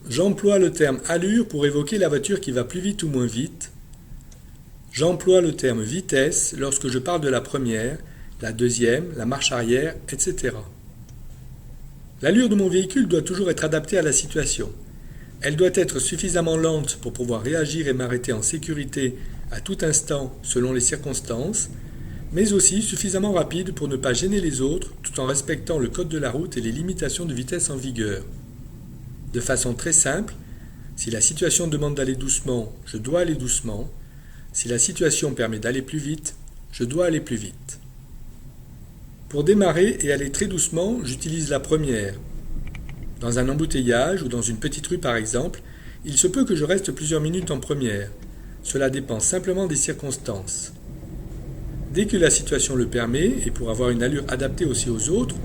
J'emploie le terme allure pour évoquer la voiture qui va plus vite ou moins vite. J'emploie le terme vitesse lorsque je parle de la première, la deuxième, la marche arrière, etc. L'allure de mon véhicule doit toujours être adaptée à la situation. Elle doit être suffisamment lente pour pouvoir réagir et m'arrêter en sécurité à tout instant selon les circonstances, mais aussi suffisamment rapide pour ne pas gêner les autres tout en respectant le code de la route et les limitations de vitesse en vigueur. De façon très simple, si la situation demande d'aller doucement, je dois aller doucement. Si la situation permet d'aller plus vite, je dois aller plus vite. Pour démarrer et aller très doucement, j'utilise la première. Dans un embouteillage ou dans une petite rue par exemple, il se peut que je reste plusieurs minutes en première. Cela dépend simplement des circonstances. Dès que la situation le permet, et pour avoir une allure adaptée aussi aux autres,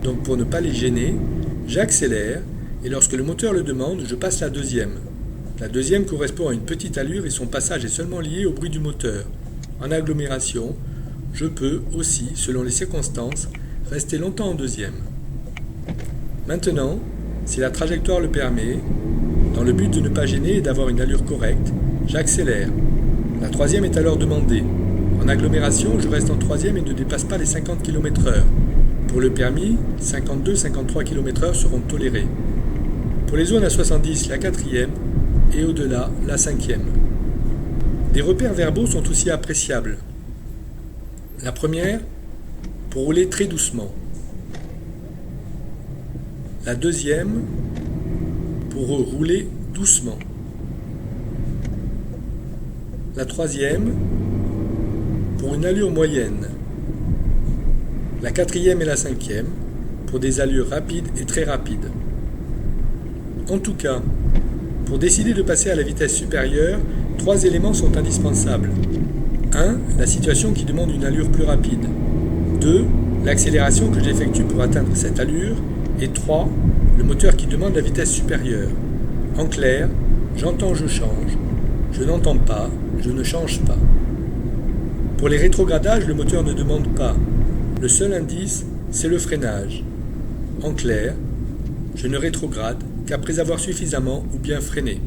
donc pour ne pas les gêner, j'accélère, et lorsque le moteur le demande, je passe la deuxième. La deuxième correspond à une petite allure et son passage est seulement lié au bruit du moteur. En agglomération, je peux aussi, selon les circonstances, rester longtemps en deuxième. Maintenant, si la trajectoire le permet, dans le but de ne pas gêner et d'avoir une allure correcte, j'accélère. La troisième est alors demandée. En agglomération, je reste en troisième et ne dépasse pas les 50 km/h. Pour le permis, 52-53 km/h seront tolérés. Pour les zones à 70, la quatrième, et au-delà, la cinquième. Des repères verbaux sont aussi appréciables. La première, pour rouler très doucement. La deuxième, pour rouler doucement. La troisième, pour une allure moyenne. La quatrième et la cinquième, pour des allures rapides et très rapides. En tout cas, pour décider de passer à la vitesse supérieure, 3 éléments sont indispensables. 1. La situation qui demande une allure plus rapide. 2. L'accélération que j'effectue pour atteindre cette allure. Et 3. Le moteur qui demande la vitesse supérieure. En clair, j'entends, je change. Je n'entends pas, je ne change pas. Pour les rétrogradages, le moteur ne demande pas. Le seul indice, c'est le freinage. En clair, je ne rétrograde qu'après avoir suffisamment ou bien freiné.